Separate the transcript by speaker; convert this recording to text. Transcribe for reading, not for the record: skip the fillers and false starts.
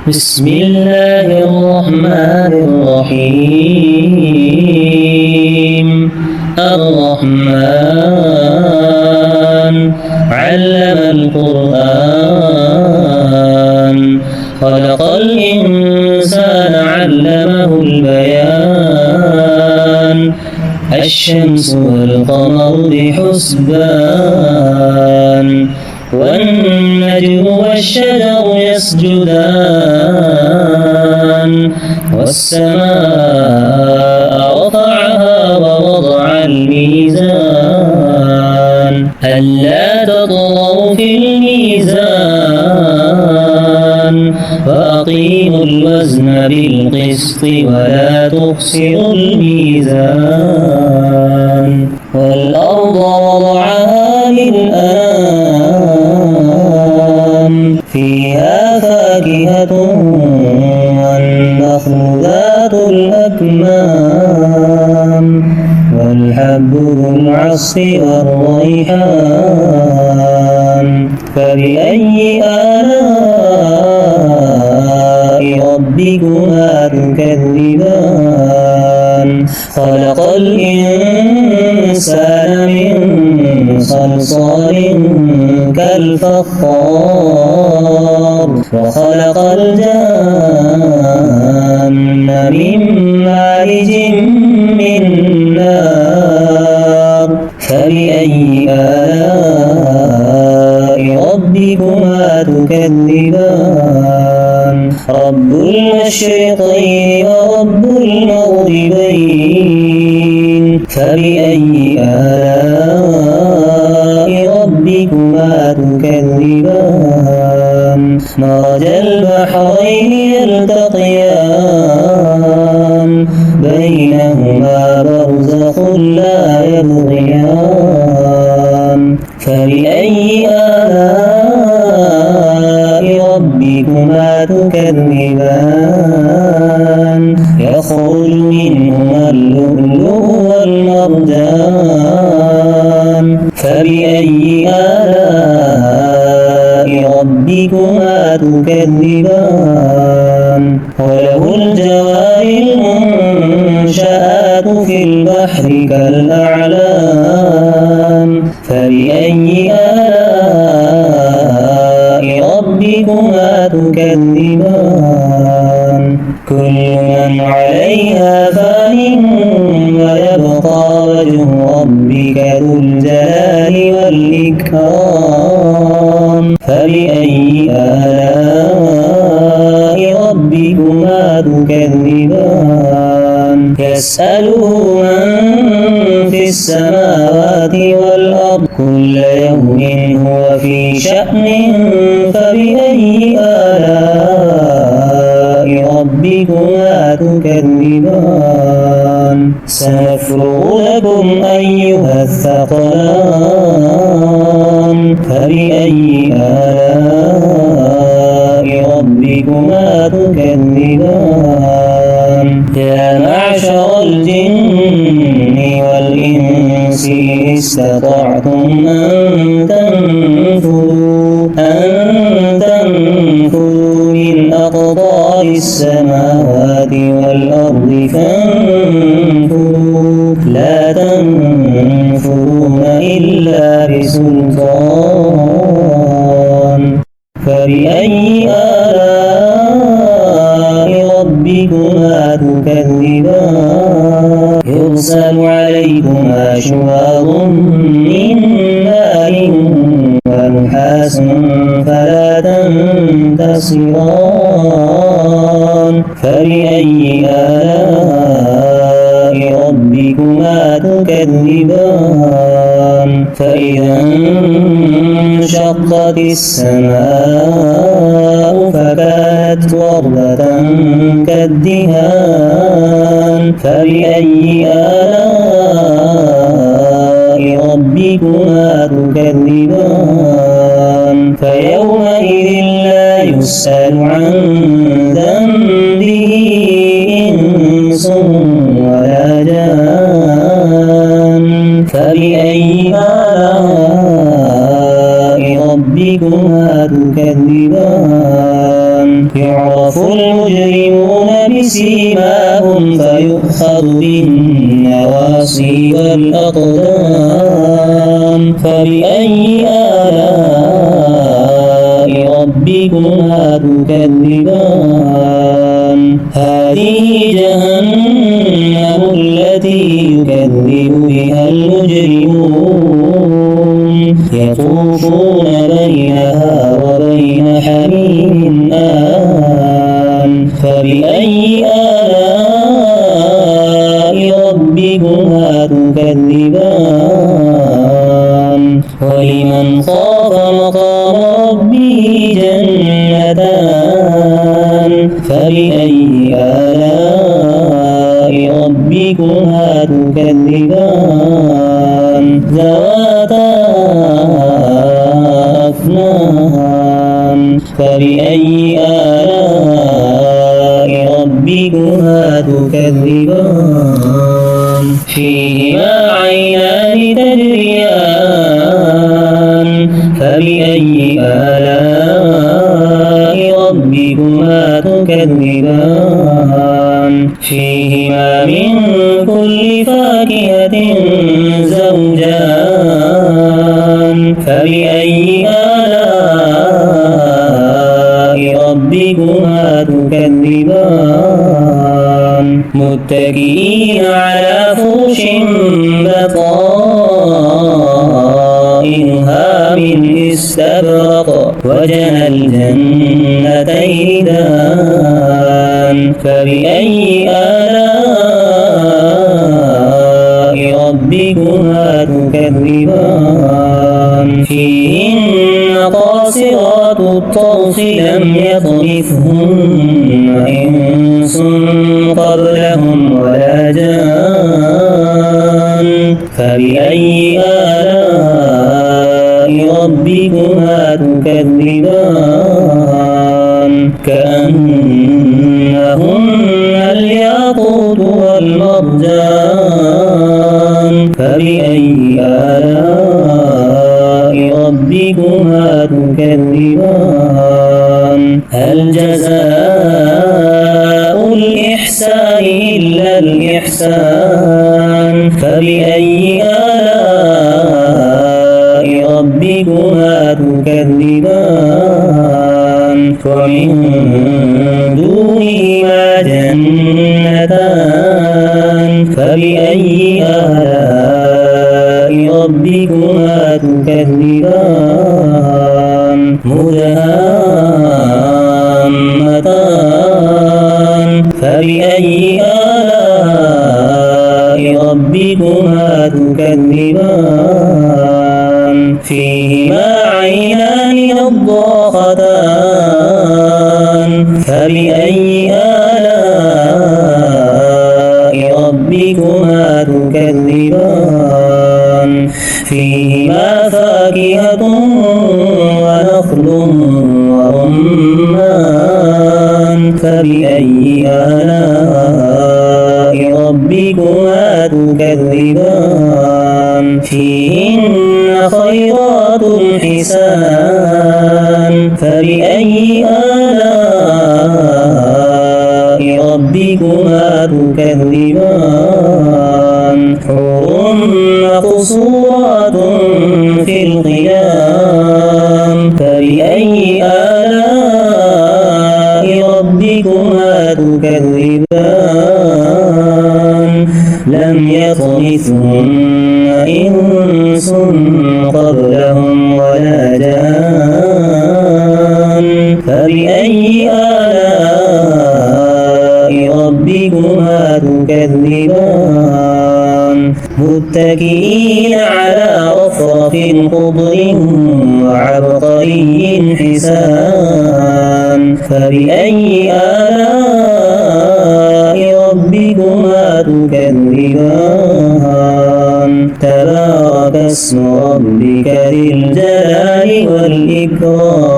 Speaker 1: بسم الله الرحمن الرحيم. الرحمن علم القرآن خلق الإنسان علمه البيان الشمس والقمر بحسبان والنجم والشجر يسجدان والسماء رفعها ووضع الميزان ألا تطغوا في الميزان وأقيموا الوزن بالقسط ولا تخسروا الميزان والأرض وضعها للأنام فيها فاكهة والنخل ذات الأكمام والحب ذو العصف والريحان فبأي آلاء ربكما تكذبان خلق الإنسان من صلصال كالفخار وخلق الجن من مارج من نار فبأي آلاء ربكما تكذبان رب المشرقين ورب المغربين فبأي آلاء ربكما تكذبان مرج البحرين يلتقيان بينهما برزخ لا يبغيان فبأي آلاء ربكما تكذبان يخرج منهما اللؤلؤ والمرجان فبأي آلاء ربكما تكذبان وله الجوار المنشآت في البحر كالأعلام فبأي آلاء ربكما تكذبان كل من عليها فان ويبقى وجه ربك ذو الجلال والإكرام فبأي آلاء ربكما تكذبان يسأله من في السماوات والأرض كل يوم هو في شأن فبأي آلاء ربكما تكذبان سنفرغ لكم أيها الثقلان فبأي آلاء ربكما تكذبان يا معشر الجن والإنس إن استطعتم أن تنفذوا من أقطار السماوات والأرض فانفذوا لا تنفذون إلا بسلطان فبأي آلاء ربكما تكذبان يرسل عليكما شواظ من نار ونحاس فلا تنتصران فبأي آلاء ربكما تكذبان فإذا انشقت السماء فكانت وردة كالدهان فبأي آلاء ربكما تكذبان فيومئذ لا يسأل عن ذنبه إنس ولا جان فبأي آلاء ربكما تكذبان يعرف المجرمون بسيماهم فيؤخذ بالنواصي والأقدام فبأي آلاء ربكما تكذبان هذه جهنم التي يكذب بها المجرمون يطوفون بينها وبين حميم آن فبأي آلاء ربكما تكذبان ولمن خاف مقام ربه جنتان فبأي آلاء ربكما تكذبان ذواتا أفنان فبأي آلاء ربكما تكذبان فيهما عينان تجريان فبأي آلاء ربكما تكذبان فيهما من كل فاكهة زوجان فبأي آلاء ربكما تكذبان متكئين على فرش بطائنها من استبرق وجنى الجنتين دان فبأي آلاء ربكما تكذبان فيهن قاصرات الطرف لم يطمثهن إنس قبلهم ولا جان فبأي آلاء ربكما تكذبان كأنهن الياقوت والمرجان فبأي آلاء ربكما تكذبان هل جزاء الإحسان إلا الإحسان فبأي آلاء ربكما تكذبان ومن دونهما جنتان فبأي آلاء ربكما تكذبان مدهامتان فبأي آلاء ربكما تكذبان فيهما عينان نضاختان فبأي آلاء ربكما تكذبان فيهما فاكهة ونخل ورمان فبأي آلاء ربكما تكذبان فيهن خيرات حسان فبأي آلاء ربكما تكذبان حور مقصورات في الخيام فبأي آلاء ربكما تكذبان لم يطمثهن إنس قبلهم ولا جان فبأي آلاء ربكما تكذبان متكئين على رفرف خضر وعبقري حسان فبأي آلاء ربكما تكذبان تبارك اسم ربك ذي الجلال والإكرام